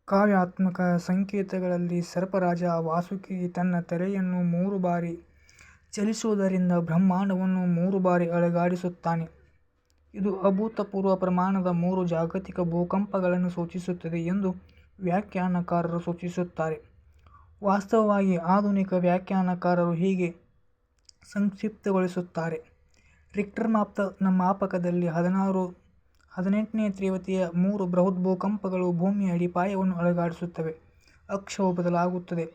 ಕಾವ್ಯಾತ್ಮಕ ಸಂಕೇತಗಳಲ್ಲಿ ಸರ್ಪರಾಜ ವಾಸುಕಿ ತನ್ನ ತಲೆಯನ್ನು 3 ಬಾರಿ ಚಲಿಸುವುದರಿಂದ ಬ್ರಹ್ಮಾಂಡವನ್ನು 3 ಬಾರಿ ಅಲುಗಾಡಿಸುತ್ತಾನೆ. ಇದು ಅಭೂತಪೂರ್ವ ಪ್ರಮಾಣದ 3 ಜಾಗತಿಕ ಭೂಕಂಪಗಳನ್ನು ಸೂಚಿಸುತ್ತದೆ ಎಂದು ವ್ಯಾಖ್ಯಾನಕಾರರು ಸೂಚಿಸುತ್ತಾರೆ. ವಾಸ್ತವವಾಗಿ ಆಧುನಿಕ ವ್ಯಾಖ್ಯಾನಕಾರರು ಹೀಗೆ ಸಂಕ್ಷಿಪ್ತಗೊಳಿಸುತ್ತಾರೆ: ರಿಕ್ಟರ್ ಮಾಪಕದಲ್ಲಿ 18ನೇ ತೀವ್ರತೆಯ 3 ಬೃಹತ್ ಭೂಕಂಪಗಳು ಭೂಮಿಯ ಅಡಿಪಾಯವನ್ನು ಅಲುಗಾಡಿಸುತ್ತವೆ. ಅಕ್ಷವು ಬದಲಾಗುತ್ತದೆ.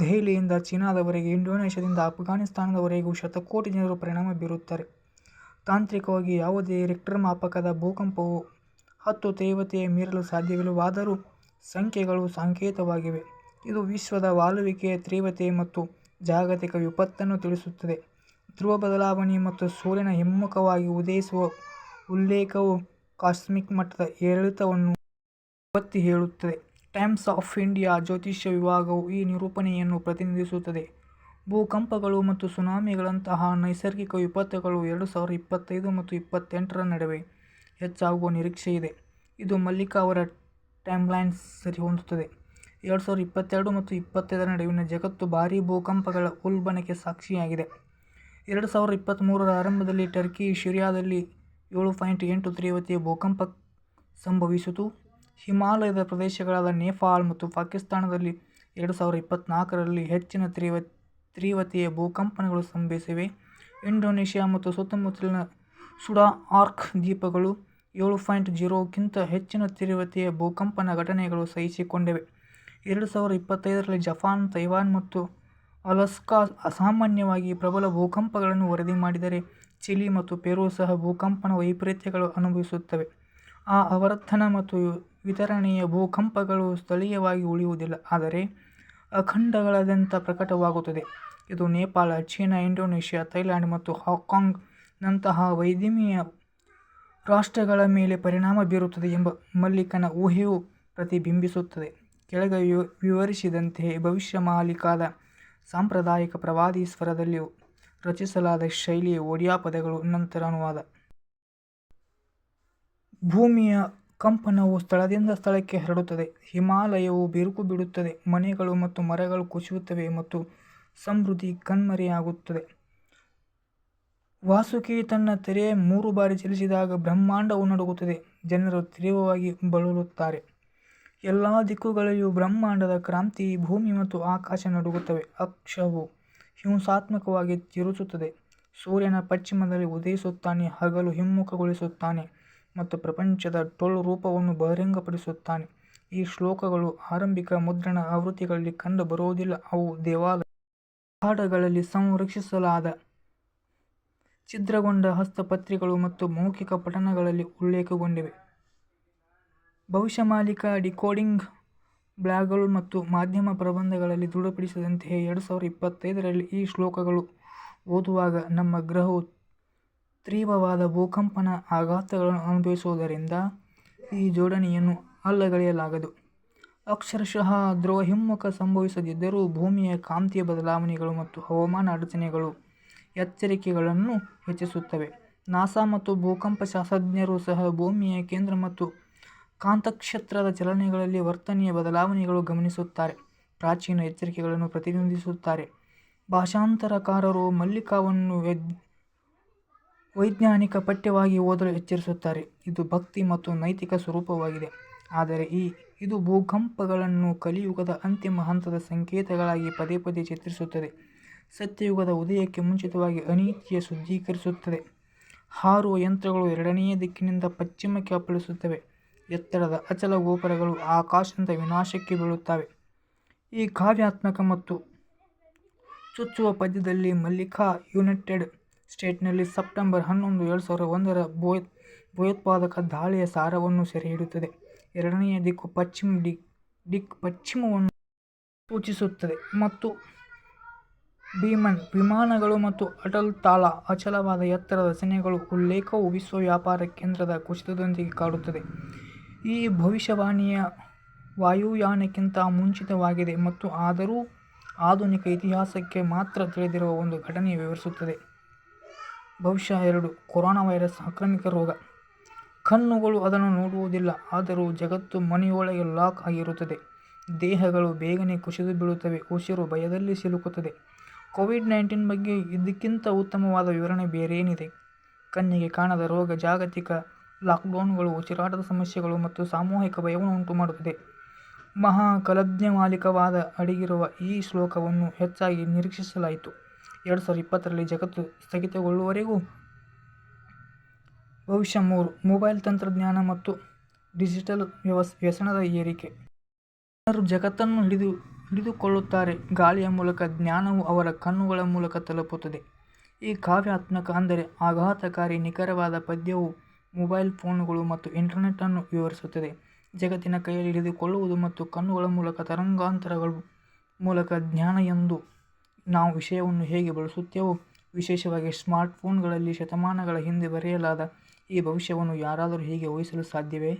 ದೆಹಲಿಯಿಂದ ಚೀನಾದವರೆಗೆ, ಇಂಡೋನೇಷ್ಯಾದಿಂದ ಅಫ್ಘಾನಿಸ್ತಾನದವರೆಗೂ ಶತಕೋಟಿ ಜನರು ಪರಿಣಾಮ ಬೀರುತ್ತಾರೆ. ತಾಂತ್ರಿಕವಾಗಿ ಯಾವುದೇ ರಿಕ್ಟರ್ ಮಾಪಕದ ಭೂಕಂಪವು 10 ತೀವ್ರತೆ ಮೀರಲು ಸಾಧ್ಯವಿಲ್ಲವಾದರೂ ಸಂಖ್ಯೆಗಳು ಸಂಕೇತವಾಗಿವೆ. ಇದು ವಿಶ್ವದ ವಾಲುವಿಕೆಯ ತೀವ್ರತೆ ಮತ್ತು ಜಾಗತಿಕ ವಿಪತ್ತನ್ನು ತಿಳಿಸುತ್ತದೆ. ಧ್ರುವ ಬದಲಾವಣೆ ಮತ್ತು ಸೂರ್ಯನ ಹಿಮ್ಮುಖವಾಗಿ ಉದಯಿಸುವ ಉಲ್ಲೇಖವು ಕಾಸ್ಮಿಕ್ ಮಟ್ಟದ ಏರಿಳಿತವನ್ನು ಒತ್ತಿ ಹೇಳುತ್ತದೆ. ಟೈಮ್ಸ್ ಆಫ್ ಇಂಡಿಯಾ ಜ್ಯೋತಿಷ್ಯ ವಿಭಾಗವು ಈ ನಿರೂಪಣೆಯನ್ನು ಪ್ರತಿನಿಧಿಸುತ್ತದೆ. ಭೂಕಂಪಗಳು ಮತ್ತು ಸುನಾಮಿಗಳಂತಹ ನೈಸರ್ಗಿಕ ವಿಪತ್ತುಗಳು 2025 ಮತ್ತು 2028ರ ನಡುವೆ ಹೆಚ್ಚಾಗುವ ನಿರೀಕ್ಷೆಯಿದೆ. ಇದು ಮಲ್ಲಿಕಾ ಅವರ ಟೈಮ್ಲೈನ್ ಸರಿಹೊಂದುತ್ತದೆ. 2022 ಮತ್ತು 2025ರ ನಡುವಿನ ಜಗತ್ತು ಭಾರೀ ಭೂಕಂಪಗಳ ಉಲ್ಬಣಕ್ಕೆ ಸಾಕ್ಷಿಯಾಗಿದೆ. 2023ರ ಆರಂಭದಲ್ಲಿ ಟರ್ಕಿ ಸಿರಿಯಾದಲ್ಲಿ 7.8 ತೀವ್ರತೆಯ ಭೂಕಂಪ ಸಂಭವಿಸಿತು. ಹಿಮಾಲಯದ ಪ್ರದೇಶಗಳಾದ ನೇಪಾಳ ಮತ್ತು ಪಾಕಿಸ್ತಾನದಲ್ಲಿ 2024ರಲ್ಲಿ ಹೆಚ್ಚಿನ ತೀವ್ರತೆಯ ಭೂಕಂಪನಗಳು ಸಂಭವಿಸಿವೆ. ಇಂಡೋನೇಷ್ಯಾ ಮತ್ತು ಸುತ್ತಮುತ್ತಲಿನ ಸುಂಡಾ ಆರ್ಕ್ ದ್ವೀಪಗಳು 7.0ಕ್ಕಿಂತ ಹೆಚ್ಚಿನ ತೀವ್ರತೆಯ ಭೂಕಂಪನ ಘಟನೆಗಳು ಸಹಿಸಿಕೊಂಡಿವೆ. 2025ರಲ್ಲಿ ಜಪಾನ್, ತೈವಾನ್ ಮತ್ತು ಅಲಾಸ್ಕಾ ಅಸಾಮಾನ್ಯವಾಗಿ ಪ್ರಬಲ ಭೂಕಂಪಗಳನ್ನು ವರದಿ ಮಾಡಿದರೆ, ಚಿಲಿ ಮತ್ತು ಪೆರು ಸಹ ಭೂಕಂಪನ ವೈಪರೀತ್ಯಗಳು ಅನುಭವಿಸುತ್ತವೆ. ಈ ಆವರ್ತನ ಮತ್ತು ವಿತರಣೆಯ ಭೂಕಂಪಗಳು ಸ್ಥಳೀಯವಾಗಿ ಉಳಿಯುವುದಿಲ್ಲ, ಆದರೆ ಅಖಂಡಗಳಾದ್ಯಂತ ಪ್ರಕಟವಾಗುತ್ತದೆ. ಇದು ನೇಪಾಳ, ಚೀನಾ, ಇಂಡೋನೇಷ್ಯಾ, ಥೈಲ್ಯಾಂಡ್ ಮತ್ತು ಹಾಂಗ್ಕಾಂಗ್ ನಂತಹ ವೈವಿಧ್ಯಮಯ ರಾಷ್ಟ್ರಗಳ ಮೇಲೆ ಪರಿಣಾಮ ಬೀರುತ್ತದೆ ಎಂಬ ಮಲ್ಲಿಕನ ಊಹೆಯು ಪ್ರತಿಬಿಂಬಿಸುತ್ತದೆ. ಕೆಳಗೆ ವಿವರಿಸಿದಂತೆ ಭವಿಷ್ಯಮಾಲಿಕಾದ ಸಾಂಪ್ರದಾಯಿಕ ಪ್ರವಾದಿ ಸ್ವರದಲ್ಲಿ ರಚಿಸಲಾದ ಶೈಲಿಯ ಒಡಿಯಾ ಪದಗಳು. ನಂತರ ಅನುವಾದ. ಭೂಮಿಯ ಕಂಪನವು ಸ್ಥಳದಿಂದ ಸ್ಥಳಕ್ಕೆ ಹರಡುತ್ತದೆ. ಹಿಮಾಲಯವು ಬಿರುಕು ಬಿಡುತ್ತದೆ. ಮನೆಗಳು ಮತ್ತು ಮರಗಳು ಕುಸಿಯುತ್ತವೆ ಮತ್ತು ಸಮೃದ್ಧಿ ಕಣ್ಮರೆಯಾಗುತ್ತದೆ. ವಾಸುಕಿ ತನ್ನ ತಲೆ 3 ಬಾರಿ ಚಲಿಸಿದಾಗ ಬ್ರಹ್ಮಾಂಡವು ನಡುಗುತ್ತದೆ. ಜನರು ತೀವ್ರವಾಗಿ ಬಳಲುತ್ತಾರೆ. ಎಲ್ಲಾ ದಿಕ್ಕುಗಳಲ್ಲಿಯೂ ಬ್ರಹ್ಮಾಂಡದ ಕ್ರಾಂತಿ. ಭೂಮಿ ಮತ್ತು ಆಕಾಶ ನಡುಗುತ್ತವೆ. ಅಕ್ಷವು ಹಿಂಸಾತ್ಮಕವಾಗಿ ತಿರುಚುತ್ತದೆ. ಸೂರ್ಯನ ಪಶ್ಚಿಮದಲ್ಲಿ ಉದಯಿಸುತ್ತಾನೆ, ಹಗಲು ಹಿಮ್ಮುಖಗೊಳಿಸುತ್ತಾನೆ ಮತ್ತು ಪ್ರಪಂಚದ ಟೊಳ್ಳು ರೂಪವನ್ನು ಬಹಿರಂಗಪಡಿಸುತ್ತಾನೆ. ಈ ಶ್ಲೋಕಗಳು ಆರಂಭಿಕ ಮುದ್ರಣ ಆವೃತ್ತಿಗಳಲ್ಲಿ ಕಂಡುಬರುವುದಿಲ್ಲ. ಅವು ದೇವಾಲಯದ ಕವಾಟಗಳಲ್ಲಿ ಸಂರಕ್ಷಿಸಲಾದ ಛಿದ್ರಗೊಂಡ ಹಸ್ತಪ್ರತಿಗಳು ಮತ್ತು ಮೌಖಿಕ ಪಠಣಗಳಲ್ಲಿ ಉಲ್ಲೇಖಗೊಂಡಿವೆ. ಭವಿಷ್ಯಮಾಲಿಕಾ ಡಿಕೋಡಿಂಗ್ ಬ್ಲಾಗ್ಗಳು ಮತ್ತು ಮಾಧ್ಯಮ ಪ್ರಬಂಧಗಳಲ್ಲಿ ದೃಢಪಡಿಸಿದಂತೆ 2025ರಲ್ಲಿ ಈ ಶ್ಲೋಕಗಳು ಓದುವಾಗ ನಮ್ಮ ಗ್ರಹವು ತೀವ್ರವಾದ ಭೂಕಂಪನ ಆಘಾತಗಳನ್ನು ಅನುಭವಿಸುವುದರಿಂದ ಈ ಜೋಡಣೆಯನ್ನು ಅಲ್ಲಗಳೆಯಲಾಗದು. ಅಕ್ಷರಶಃ ಧ್ರುವ ಹಿಮ್ಮುಖ ಸಂಭವಿಸದಿದ್ದರೂ ಭೂಮಿಯ ಕಾಂತೀಯ ಬದಲಾವಣೆಗಳು ಮತ್ತು ಹವಾಮಾನ ಅಡಚಣೆಗಳು ಎಚ್ಚರಿಕೆಗಳನ್ನು ಹೆಚ್ಚಿಸುತ್ತವೆ. ನಾಸಾ ಮತ್ತು ಭೂಕಂಪಶಾಸ್ತ್ರಜ್ಞರು ಸಹ ಭೂಮಿಯ ಕೇಂದ್ರ ಮತ್ತು ಕಾಂತಕ್ಷೇತ್ರದ ಚಲನೆಗಳಲ್ಲಿ ವರ್ತನೆಯ ಬದಲಾವಣೆಗಳನ್ನು ಗಮನಿಸುತ್ತಾರೆ. ಪ್ರಾಚೀನ ಎಚ್ಚರಿಕೆಗಳನ್ನು ಪ್ರತಿನಿಧಿಸುತ್ತಾರೆ. ಭಾಷಾಂತರಕಾರರು ಮಲ್ಲಿಕಾವನ್ನು ವೈಜ್ಞಾನಿಕ ಪಠ್ಯವಾಗಿ ಓದಲು ಎಚ್ಚರಿಸುತ್ತಾರೆ. ಇದು ಭಕ್ತಿ ಮತ್ತು ನೈತಿಕ ಸ್ವರೂಪವಾಗಿದೆ, ಆದರೆ ಇದು ಭೂಕಂಪಗಳನ್ನು ಕಲಿಯುಗದ ಅಂತಿಮ ಹಂತದ ಸಂಕೇತಗಳಾಗಿ ಪದೇ ಪದೇ ಚಿತ್ರಿಸುತ್ತದೆ. ಸತ್ಯಯುಗದ ಉದಯಕ್ಕೆ ಮುಂಚಿತವಾಗಿ ಅನೀತಿಯ ಶುದ್ಧೀಕರಿಸುತ್ತದೆ. ಹಾರುವ ಯಂತ್ರಗಳು 2ನೇ ದಿಕ್ಕಿನಿಂದ ಪಶ್ಚಿಮಕ್ಕೆ ಅಪ್ಪಳಿಸುತ್ತವೆ. ಎತ್ತರದ ಅಚಲ ಗೋಪುರಗಳು ಆಕಾಶದಿಂದ ವಿನಾಶಕ್ಕೆ ಬೀಳುತ್ತವೆ. ಈ ಕಾವ್ಯಾತ್ಮಕ ಮತ್ತು ಚುಚ್ಚುವ ಪದ್ಯದಲ್ಲಿ ಮಲ್ಲಿಕಾ ಯುನೈಟೆಡ್ ಸ್ಟೇಟ್ಸ್ನಲ್ಲಿ ಸೆಪ್ಟೆಂಬರ್ 11, 2001ರ ಭಯೋತ್ಪಾದಕ ದಾಳಿಯ ಸಾರವನ್ನು ಸೆರೆಹಿಡಿಯುತ್ತದೆ. 2ನೇ ದಿಕ್ಕು ಪಶ್ಚಿಮವನ್ನು ಸೂಚಿಸುತ್ತದೆ ಮತ್ತು ಭೀಮನ್ ವಿಮಾನಗಳು ಮತ್ತು ಅಟಲ್ ಅಚಲವಾದ ಎತ್ತರದ ರಚನೆಗಳ ಉಲ್ಲೇಖವು ವಿಶ್ವ ವ್ಯಾಪಾರ ಕೇಂದ್ರದ ಕುಸಿತದೊಂದಿಗೆ ಕಾಡುತ್ತದೆ. ಈ ಭವಿಷ್ಯವಾಣಿಯು ವಾಯುಯಾನಕ್ಕಿಂತ ಮುಂಚಿತವಾಗಿದೆ ಮತ್ತು ಆದರೂ ಆಧುನಿಕ ಇತಿಹಾಸಕ್ಕೆ ಮಾತ್ರ ತಿಳಿದಿರುವ ಒಂದು ಘಟನೆಯನ್ನು ವಿವರಿಸುತ್ತದೆ. ಬಹುಶಃ 2 ಕೊರೋನಾ ವೈರಸ್ ಸಾಂಕ್ರಾಮಿಕ ರೋಗ. ಕಣ್ಣುಗಳು ಅದನ್ನು ನೋಡುವುದಿಲ್ಲ, ಆದರೂ ಜಗತ್ತು ಮನೆಯೊಳಗೆ ಲಾಕ್ ಆಗಿರುತ್ತದೆ. ದೇಹಗಳು ಬೇಗನೆ ಕುಸಿದು ಬೀಳುತ್ತವೆ, ಉಸಿರು ಭಯದಲ್ಲಿ ಸಿಲುಕುತ್ತದೆ. ಕೋವಿಡ್-19 ಬಗ್ಗೆ ಇದಕ್ಕಿಂತ ಉತ್ತಮವಾದ ವಿವರಣೆ ಬೇರೇನಿದೆ? ಕಣ್ಣಿಗೆ ಕಾಣದ ರೋಗ, ಜಾಗತಿಕ ಲಾಕ್ಡೌನ್ಗಳು, ಉಸಿರಾಟದ ಸಮಸ್ಯೆಗಳು ಮತ್ತು ಸಾಮೂಹಿಕ ಭಯವನ್ನು ಉಂಟುಮಾಡುತ್ತಿದೆ. ಮಹಾಕಾಲಜ್ಞಾಮಾಲಿಕವಾದ ಅಡಗಿರುವ ಈ ಶ್ಲೋಕವನ್ನು ಹೆಚ್ಚಾಗಿ ನಿರೀಕ್ಷಿಸಲಾಯಿತು. 2020ರಲ್ಲಿ ಜಗತ್ತು ಸ್ಥಗಿತಗೊಳ್ಳುವವರೆಗೂ. ಭವಿಷ್ಯ 3. ಮೊಬೈಲ್ ತಂತ್ರಜ್ಞಾನ ಮತ್ತು ಡಿಜಿಟಲ್ ವ್ಯಸನದ ಏರಿಕೆ. ಜನರು ಜಗತ್ತನ್ನು ಹಿಡಿದುಕೊಳ್ಳುತ್ತಾರೆ. ಗಾಳಿಯ ಮೂಲಕ ಜ್ಞಾನವು ಅವರ ಕಣ್ಣುಗಳ ಮೂಲಕ ತಲುಪುತ್ತದೆ. ಈ ಕಾವ್ಯಾತ್ಮಕ ಅಂದರೆ ಆಘಾತಕಾರಿ ನಿಖರವಾದ ಪದ್ಯವು ಮೊಬೈಲ್ ಫೋನುಗಳು ಮತ್ತು ಇಂಟರ್ನೆಟ್ ಅನ್ನು ವಿವರಿಸುತ್ತದೆ. ಜಗತ್ತಿನ ಕೈಯಲ್ಲಿ ಹಿಡಿದುಕೊಳ್ಳುವುದು ಮತ್ತು ಕಣ್ಣುಗಳ ಮೂಲಕ ತರಂಗಾಂತರಗಳ ಮೂಲಕ ಜ್ಞಾನ ಎಂದು ನಾವು ವಿಷಯವನ್ನು ಹೇಗೆ ಬಳಸುತ್ತೇವೋ, ವಿಶೇಷವಾಗಿ ಸ್ಮಾರ್ಟ್ಫೋನ್ಗಳಲ್ಲಿ ಶತಮಾನಗಳ ಹಿಂದೆ ಬರೆಯಲಾದ ಈ ಭವಿಷ್ಯವನ್ನು ಯಾರಾದರೂ ಹೀಗೆ ಊಹಿಸಲು ಸಾಧ್ಯವೇ?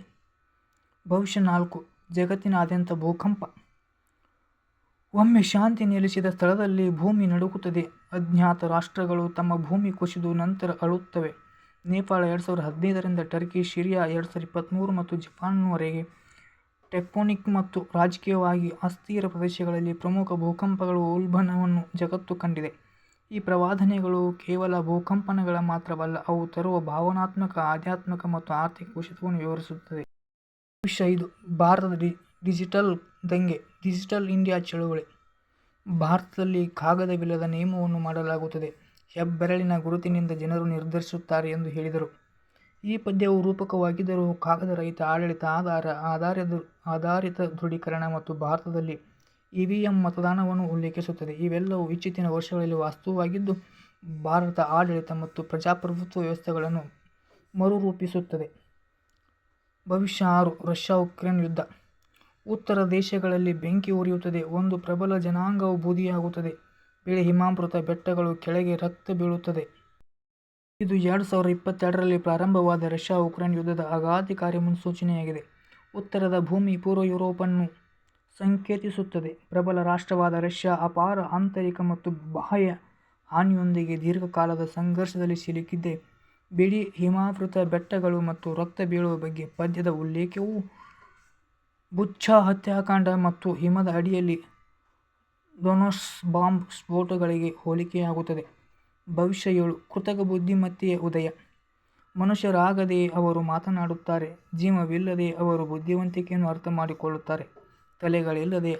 ಭವಿಷ್ಯ 4. ಜಗತ್ತಿನಾದ್ಯಂತ ಭೂಕಂಪ. ಒಮ್ಮೆ ಶಾಂತಿ ನೆಲೆಸಿದ ಸ್ಥಳದಲ್ಲಿ ಭೂಮಿ ನಡುಗುತ್ತದೆ. ಅಜ್ಞಾತ ರಾಷ್ಟ್ರಗಳು ತಮ್ಮ ಭೂಮಿ ಕುಸಿದು ನಂತರ ಅಳುತ್ತವೆ. ನೇಪಾಳ 2015ರಿಂದ ಟರ್ಕಿ, ಸಿರಿಯಾ 2023 ಮತ್ತು ಜಪಾನ್ನವರೆಗೆ ಟೆಕ್ಟೋನಿಕ್ ಮತ್ತು ರಾಜಕೀಯವಾಗಿ ಅಸ್ಥಿರ ಪ್ರದೇಶಗಳಲ್ಲಿ ಪ್ರಮುಖ ಭೂಕಂಪಗಳ ಉಲ್ಬಣವನ್ನು ಜಗತ್ತು ಕಂಡಿದೆ. ಈ ಪ್ರವಾದನೆಗಳು ಕೇವಲ ಭೂಕಂಪನಗಳ ಮಾತ್ರವಲ್ಲ, ಅವು ತರುವ ಭಾವನಾತ್ಮಕ, ಆಧ್ಯಾತ್ಮಿಕ ಮತ್ತು ಆರ್ಥಿಕ ಕುಸಿತವನ್ನು ವಿವರಿಸುತ್ತವೆ. ಭವಿಷ್ಯ 5. ಭಾರತದ ಡಿಜಿಟಲ್ ದಂಗೆ, ಡಿಜಿಟಲ್ ಇಂಡಿಯಾ ಚಳವಳಿ. ಭಾರತದಲ್ಲಿ ಕಾಗದವಿಲ್ಲದ ನಿಯಮವನ್ನು ಮಾಡಲಾಗುತ್ತದೆ. ಹೆಬ್ಬೆರಳಿನ ಗುರುತಿನಿಂದ ಜನರು ನಿರ್ಧರಿಸುತ್ತಾರೆ ಎಂದು ಹೇಳಿದರು. ಈ ಪದ್ಯವು ರೂಪಕವಾಗಿದ್ದರೂ ಕಾಗದರಹಿತ ಆಡಳಿತ, ಆಧಾರಿತ ದೃಢೀಕರಣ ಮತ್ತು ಭಾರತದಲ್ಲಿ ಇವಿಎಂ ಮತದಾನವನ್ನು ಉಲ್ಲೇಖಿಸುತ್ತದೆ. ಇವೆಲ್ಲವೂ ಇತ್ತೀಚಿನ ವರ್ಷಗಳಲ್ಲಿ ವಾಸ್ತವವಾಗಿದ್ದು, ಭಾರತ ಆಡಳಿತ ಮತ್ತು ಪ್ರಜಾಪ್ರಭುತ್ವ ವ್ಯವಸ್ಥೆಗಳನ್ನು ಮರುರೂಪಿಸುತ್ತದೆ. ಭವಿಷ್ಯ 6. ರಷ್ಯಾ-ಉಕ್ರೇನ್ ಯುದ್ಧ. ಉತ್ತರ ದೇಶಗಳಲ್ಲಿ ಬೆಂಕಿ ಉರಿಯುತ್ತದೆ. ಒಂದು ಪ್ರಬಲ ಜನಾಂಗವು ಬೂದಿಯಾಗುತ್ತದೆ. ಬಿಳಿ ಹಿಮಾವೃತ ಬೆಟ್ಟಗಳು ಕೆಳಗೆ ರಕ್ತ ಬೀಳುತ್ತದೆ. ಇದು 2022ರಲ್ಲಿ ಪ್ರಾರಂಭವಾದ ರಷ್ಯಾ-ಉಕ್ರೇನ್ ಯುದ್ಧದ ಆಘಾತಕಾರಿ ಮುನ್ಸೂಚನೆಯಾಗಿದೆ. ಉತ್ತರದ ಭೂಮಿ ಪೂರ್ವ ಯುರೋಪನ್ನು ಸಂಕೇತಿಸುತ್ತದೆ. ಪ್ರಬಲ ರಾಷ್ಟ್ರವಾದ ರಷ್ಯಾ ಅಪಾರ ಆಂತರಿಕ ಮತ್ತು ಬಾಹ್ಯ ಹಾನಿಯೊಂದಿಗೆ ದೀರ್ಘಕಾಲದ ಸಂಘರ್ಷದಲ್ಲಿ ಸಿಲುಕಿದೆ. ಬಿಳಿ ಹಿಮಾವೃತ ಬೆಟ್ಟಗಳು ಮತ್ತು ರಕ್ತ ಬೀಳುವ ಬಗ್ಗೆ ಪದ್ಯದ ಉಲ್ಲೇಖವು ಬುಚ್ಚಾ ಹತ್ಯಾಕಾಂಡ ಮತ್ತು ಹಿಮದ ಅಡಿಯಲ್ಲಿ ಡೊನ್ಬಾಸ್ ಬಾಂಬ್ ಸ್ಫೋಟಗಳಿಗೆ ಹೋಲಿಕೆಯಾಗುತ್ತದೆ. ಭವಿಷ್ಯ 7. ಕೃತಕ ಬುದ್ಧಿಮತ್ತೆಯ ಉದಯ. ಮನುಷ್ಯರಾಗದೆಯೇ ಅವರು ಮಾತನಾಡುತ್ತಾರೆ. ಜೀವವಿಲ್ಲದೆ ಅವರು ಬುದ್ಧಿವಂತಿಕೆಯನ್ನು ಅರ್ಥಮಾಡಿಕೊಳ್ಳುತ್ತಾರೆ. ತಲೆಗಳಿಲ್ಲದೆ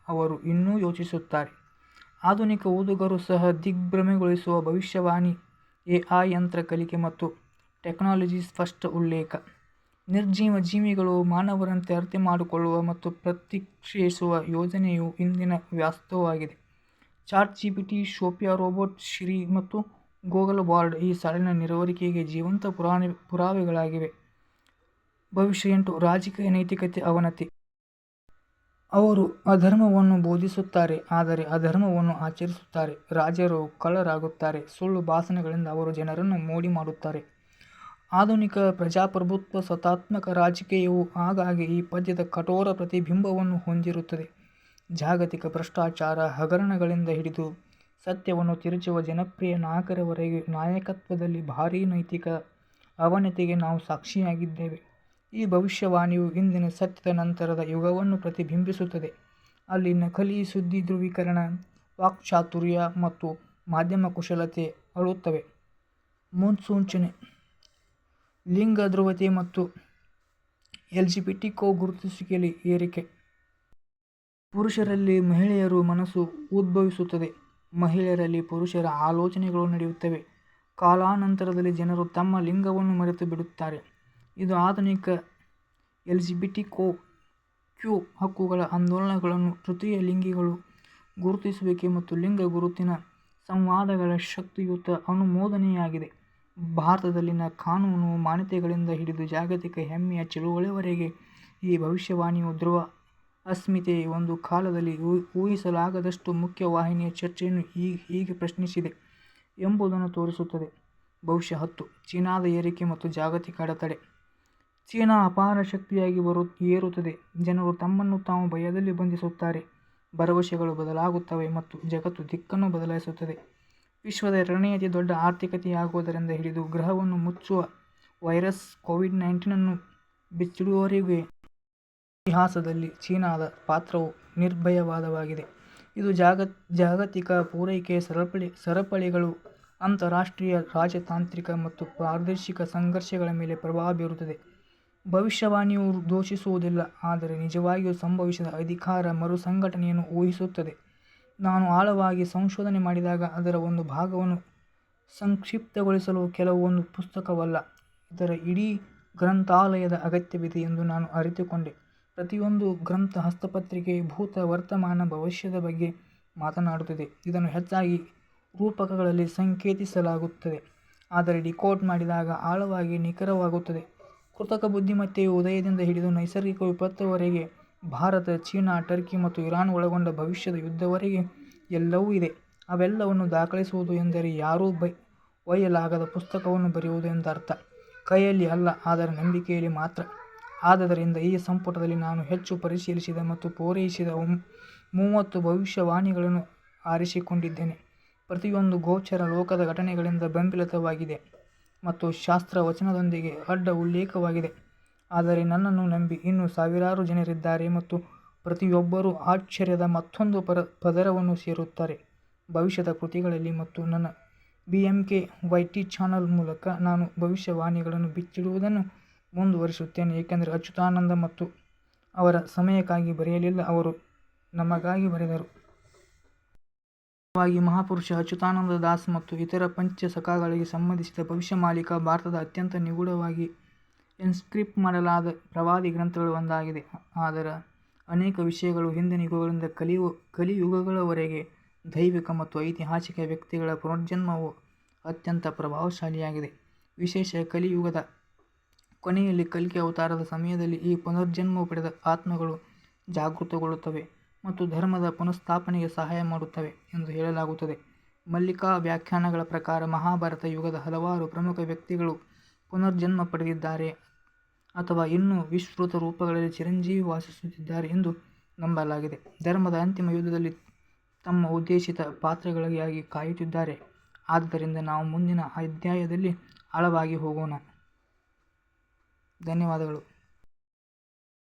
ಅವರು ಇನ್ನೂ ಯೋಚಿಸುತ್ತಾರೆ. ಆಧುನಿಕ ಓದುಗರು ಸಹ ದಿಗ್ಭ್ರಮೆಗೊಳಿಸುವ ಭವಿಷ್ಯವಾಣಿ. ಎಐ, ಯಂತ್ರ ಕಲಿಕೆ ಮತ್ತು ಟೆಕ್ನಾಲಜಿ ಸ್ಪಷ್ಟ ಉಲ್ಲೇಖ. ನಿರ್ಜೀವ ಜೀವಿಗಳು ಮಾನವರಂತೆ ಅರ್ಥಮಾಡಿಕೊಳ್ಳುವ ಮತ್ತು ಪ್ರತಿಕ್ರಿಯಿಸುವ ಯೋಜನೆಯು ಇಂದಿನ ವಾಸ್ತವವಾಗಿದೆ. ಚಾಟ್‌ಜಿಪಿಟಿ, ಸೋಫಿಯಾ ರೋಬೋಟ್, ಸಿರಿ ಮತ್ತು ಗೂಗಲ್ ಬಾರ್ಡ್ ಈ ಸಾಲಿನ ನಿರುವರಿಕೆಗೆ ಜೀವಂತ ಪುರಾವೆಗಳಾಗಿವೆ. ಭವಿಷ್ಯ 8. ರಾಜಕೀಯ ನೈತಿಕತೆ ಅವನತಿ. ಅವರು ಅಧರ್ಮವನ್ನು ಬೋಧಿಸುತ್ತಾರೆ, ಆದರೆ ಅಧರ್ಮವನ್ನು ಆಚರಿಸುತ್ತಾರೆ. ರಾಜರು ಕಳ್ಳರಾಗುತ್ತಾರೆ. ಸುಳ್ಳು ಭಾಷಣಗಳಿಂದ ಅವರು ಜನರನ್ನು ಮೋಡಿ ಮಾಡುತ್ತಾರೆ. ಆಧುನಿಕ ಪ್ರಜಾಪ್ರಭುತ್ವ ಸ್ವತ್ತಾತ್ಮಕ ರಾಜಕೀಯವು ಆಗಾಗ್ಗೆ ಈ ಪದ್ಯದ ಕಠೋರ ಪ್ರತಿಬಿಂಬವನ್ನು ಹೊಂದಿರುತ್ತದೆ. ಜಾಗತಿಕ ಭ್ರಷ್ಟಾಚಾರ ಹಗರಣಗಳಿಂದ ಹಿಡಿದು ಸತ್ಯವನ್ನು ತಿರುಚುವ ಜನಪ್ರಿಯ ನಾಯಕರವರೆಗೆ ನಾಯಕತ್ವದಲ್ಲಿ ಭಾರೀ ನೈತಿಕ ಅವನತಿಗೆ ನಾವು ಸಾಕ್ಷಿಯಾಗಿದ್ದೇವೆ. ಈ ಭವಿಷ್ಯವಾಣಿಯು ಇಂದಿನ ಸತ್ಯದ ನಂತರದ ಯುಗವನ್ನು ಪ್ರತಿಬಿಂಬಿಸುತ್ತದೆ. ಅಲ್ಲಿ ನಕಲಿ ಸುದ್ದಿ, ಧ್ರುವೀಕರಣ, ವಾಕ್ಚಾತುರ್ಯ ಮತ್ತು ಮಾಧ್ಯಮ ಕುಶಲತೆ ಆಳುತ್ತವೆ. ಮುನ್ಸೂಚನೆ. ಲಿಂಗ ಧ್ರುವತೆ ಮತ್ತು ಎಲ್ಜಿಬಿಟಿಕ್ಯೂ ಗುರುತಿಸುವಿಕೆಯಲ್ಲಿ ಏರಿಕೆ. ಪುರುಷರಲ್ಲಿ ಮಹಿಳೆಯರ ಮನಸ್ಸು ಉದ್ಭವಿಸುತ್ತದೆ. ಮಹಿಳೆಯರಲ್ಲಿ ಪುರುಷರ ಆಲೋಚನೆಗಳು ನಡೆಯುತ್ತವೆ. ಕಾಲಾನಂತರದಲ್ಲಿ ಜನರು ತಮ್ಮ ಲಿಂಗವನ್ನು ಮರೆತು ಬಿಡುತ್ತಾರೆ. ಇದು ಆಧುನಿಕ ಎಲ್ಜಿಬಿಟಿಕ್ಯೂ ಹಕ್ಕುಗಳ ಆಂದೋಲನಗಳನ್ನು ತೃತೀಯ ಲಿಂಗಿಗಳ ಗುರುತಿಸುವಿಕೆ ಮತ್ತು ಲಿಂಗ ಗುರುತಿನ ಸಂವಾದಗಳ ಶಕ್ತಿಯುತ ಅನುಮೋದನೆಯಾಗಿದೆ. ಭಾರತದಲ್ಲಿನ ಕಾನೂನು ಮಾನ್ಯತೆಗಳಿಂದ ಹಿಡಿದು ಜಾಗತಿಕ ಹೆಮ್ಮೆಯ ಚಳುವಳಿಯವರೆಗೆ ಈ ಭವಿಷ್ಯವಾಣಿಯು ಧ್ರುವ ಅಸ್ಮಿತೆ ಒಂದು ಕಾಲದಲ್ಲಿ ಊಹಿಸಲಾಗದಷ್ಟು ಮುಖ್ಯವಾಹಿನಿಯ ಚರ್ಚೆಯನ್ನು ಹೀಗೆ ಪ್ರಶ್ನಿಸಿದೆ ಎಂಬುದನ್ನು ತೋರಿಸುತ್ತದೆ. ಭವಿಷ್ಯ 10. ಚೀನಾದ ಏರಿಕೆ ಮತ್ತು ಜಾಗತಿಕ ಅಡೆತಡೆ. ಚೀನಾ ಅಪಾರ ಶಕ್ತಿಯಾಗಿ ಏರುತ್ತದೆ. ಜನರು ತಮ್ಮನ್ನು ತಾವು ಭಯದಲ್ಲಿ ಬಂಧಿಸುತ್ತಾರೆ. ಭರವಸೆಗಳು ಬದಲಾಗುತ್ತವೆ ಮತ್ತು ಜಗತ್ತು ದಿಕ್ಕನ್ನು ಬದಲಾಯಿಸುತ್ತದೆ. ವಿಶ್ವದ 2ನೇ ಅತಿ ದೊಡ್ಡ ಆರ್ಥಿಕತೆಯಾಗುವುದರಿಂದ ಹಿಡಿದು ಗ್ರಹವನ್ನು ಮುಚ್ಚುವ ವೈರಸ್ ಕೋವಿಡ್-19 ಅನ್ನು ಬಿಚ್ಚಿಡುವವರೆಗೆ ಇತಿಹಾಸದಲ್ಲಿ ಚೀನಾದ ಪಾತ್ರವು ನಿರ್ಭಯವಾದವಾಗಿದೆ. ಇದು ಜಾಗತಿಕ ಪೂರೈಕೆ ಸರಪಳಿಗಳು, ಅಂತಾರಾಷ್ಟ್ರೀಯ ರಾಜತಾಂತ್ರಿಕ ಮತ್ತು ಪ್ರಾದೇಶಿಕ ಸಂಘರ್ಷಗಳ ಮೇಲೆ ಪ್ರಭಾವ ಬೀರುತ್ತದೆ. ಭವಿಷ್ಯವಾಣಿಯು ದೂಷಿಸುವುದಿಲ್ಲ, ಆದರೆ ನಿಜವಾಗಿಯೂ ಸಂಭವಿಸಿದ ಅಧಿಕಾರ ಮರುಸಂಘಟನೆಯನ್ನು ಊಹಿಸುತ್ತದೆ. ನಾನು ಆಳವಾಗಿ ಸಂಶೋಧನೆ ಮಾಡಿದಾಗ ಅದರ ಒಂದು ಭಾಗವನ್ನು ಸಂಕ್ಷಿಪ್ತಗೊಳಿಸಲು ಕೆಲವು ಒಂದು ಪುಸ್ತಕವಲ್ಲ, ಇದರ ಇಡೀ ಗ್ರಂಥಾಲಯದ ಅಗತ್ಯವಿದೆ ಎಂದು ನಾನು ಅರಿತುಕೊಂಡೆ. ಪ್ರತಿಯೊಂದು ಗ್ರಂಥ ಹಸ್ತಪತ್ರಿಕೆ ಭೂತ, ವರ್ತಮಾನ, ಭವಿಷ್ಯದ ಬಗ್ಗೆ ಮಾತನಾಡುತ್ತದೆ. ಇದನ್ನು ಹೆಚ್ಚಾಗಿ ರೂಪಕಗಳಲ್ಲಿ ಸಂಕೇತಿಸಲಾಗುತ್ತದೆ, ಆದರೆ ಡಿಕೋಡ್ ಮಾಡಿದಾಗ ಆಳವಾಗಿ ನಿಖರವಾಗುತ್ತದೆ. ಕೃತಕ ಬುದ್ಧಿಮತ್ತೆಯು ಉದಯದಿಂದ ಹಿಡಿದು ನೈಸರ್ಗಿಕ ವಿಪತ್ತುವರೆಗೆ, ಭಾರತ, ಚೀನಾ, ಟರ್ಕಿ ಮತ್ತು ಇರಾನ್ ಒಳಗೊಂಡ ಭವಿಷ್ಯದ ಯುದ್ಧವರೆಗೆ ಎಲ್ಲವೂ ಇದೆ. ಅವೆಲ್ಲವನ್ನು ದಾಖಲಿಸುವುದು ಎಂದರೆ ಯಾರೂ ಒಯ್ಯಲಾಗದ ಪುಸ್ತಕವನ್ನು ಬರೆಯುವುದು ಎಂದರ್ಥ. ಕೈಯಲ್ಲಿ ಅಲ್ಲ, ಆದರೆ ನಂಬಿಕೆಯಲ್ಲಿ ಮಾತ್ರ. ಆದದರಿಂದ ಈ ಸಂಪುಟದಲ್ಲಿ ನಾನು ಹೆಚ್ಚು ಪರಿಶೀಲಿಸಿದ ಮತ್ತು ಪೂರೈಸಿದ 30 ಭವಿಷ್ಯವಾಣಿಗಳನ್ನು ಆರಿಸಿಕೊಂಡಿದ್ದೇನೆ. ಪ್ರತಿಯೊಂದು ಗೋಚರ ಲೋಕದ ಘಟನೆಗಳಿಂದ ಬೆಂಬಲಿತವಾಗಿದೆ ಮತ್ತು ಶಾಸ್ತ್ರವಚನದೊಂದಿಗೆ ಅಡ್ಡ ಉಲ್ಲೇಖವಾಗಿದೆ. ಆದರೆ ನನ್ನನ್ನು ನಂಬಿ ಇನ್ನೂ ಸಾವಿರಾರು ಜನರಿದ್ದಾರೆ ಮತ್ತು ಪ್ರತಿಯೊಬ್ಬರೂ ಆಶ್ಚರ್ಯದ ಮತ್ತೊಂದು ಪದರವನ್ನು ಸೇರುತ್ತಾರೆ. ಭವಿಷ್ಯದ ಕೃತಿಗಳಲ್ಲಿ ಮತ್ತು ನನ್ನ BMKYT ಚಾನಲ್ ಮೂಲಕ ನಾನು ಭವಿಷ್ಯವಾಣಿಗಳನ್ನು ಬಿಚ್ಚಿಡುವುದನ್ನು ಮುಂದುವರಿಸುತ್ತೇನೆ, ಏಕೆಂದರೆ ಅಚ್ಯುತಾನಂದ ಮತ್ತು ಅವರ ಸಮಯಕ್ಕಾಗಿ ಬರೆಯಲಿಲ್ಲ, ಅವರು ನಮಗಾಗಿ ಬರೆದರು. ವಾಸ್ತವವಾಗಿ ಮಹಾಪುರುಷ ಅಚ್ಯುತಾನಂದ ದಾಸ್ ಮತ್ತು ಇತರ ಪಂಚಸಖಾಗಳಿಗೆ ಸಂಬಂಧಿಸಿದ ಭವಿಷ್ಯಮಾಲಿಕ ಭಾರತದ ಅತ್ಯಂತ ನಿಗೂಢವಾಗಿ ಎನ್ಕ್ರಿಪ್ಟ್ ಮಾಡಲಾದ ಪ್ರವಾದಿ ಗ್ರಂಥಗಳಲ್ಲಿ ಒಂದಾಗಿದೆ. ಅದರ ಅನೇಕ ವಿಷಯಗಳು ಹಿಂದಿನ ಯುಗಗಳಿಂದ ಕಲಿಯುಗಗಳವರೆಗೆ ದೈವಿಕ ಮತ್ತು ಐತಿಹಾಸಿಕ ವ್ಯಕ್ತಿಗಳ ಪುನರ್ಜನ್ಮವು ಅತ್ಯಂತ ಪ್ರಭಾವಶಾಲಿಯಾಗಿದೆ. ವಿಶೇಷ ಕಲಿಯುಗದ ಕೊನೆಯಲ್ಲಿ ಕಲ್ಕಿ ಅವತಾರದ ಸಮಯದಲ್ಲಿ ಈ ಪುನರ್ಜನ್ಮವು ಪಡೆದ ಆತ್ಮಗಳು ಜಾಗೃತಗೊಳ್ಳುತ್ತವೆ ಮತ್ತು ಧರ್ಮದ ಪುನಃಸ್ಥಾಪನೆಗೆ ಸಹಾಯ ಮಾಡುತ್ತವೆ ಎಂದು ಹೇಳಲಾಗುತ್ತದೆ. ಮಲ್ಲಿಕಾ ವ್ಯಾಖ್ಯಾನಗಳ ಪ್ರಕಾರ ಮಹಾಭಾರತ ಯುಗದ ಹಲವಾರು ಪ್ರಮುಖ ವ್ಯಕ್ತಿಗಳು ಪುನರ್ಜನ್ಮ ಪಡೆದಿದ್ದಾರೆ ಅಥವಾ ಇನ್ನೂ ವಿಸ್ತೃತ ರೂಪಗಳಲ್ಲಿ ಚಿರಂಜೀವಿ ವಾಸಿಸುತ್ತಿದ್ದಾರೆ ಎಂದು ನಂಬಲಾಗಿದೆ. ಧರ್ಮದ ಅಂತಿಮ ಯುದ್ಧದಲ್ಲಿ ತಮ್ಮ ಉದ್ದೇಶಿತ ಪಾತ್ರಗಳಿಗಾಗಿ ಕಾಯುತ್ತಿದ್ದಾರೆ. ಆದ್ದರಿಂದ ನಾವು ಮುಂದಿನ ಅಧ್ಯಾಯದಲ್ಲಿ ಆಳವಾಗಿ ಹೋಗೋಣ. ಧನ್ಯವಾದಗಳು.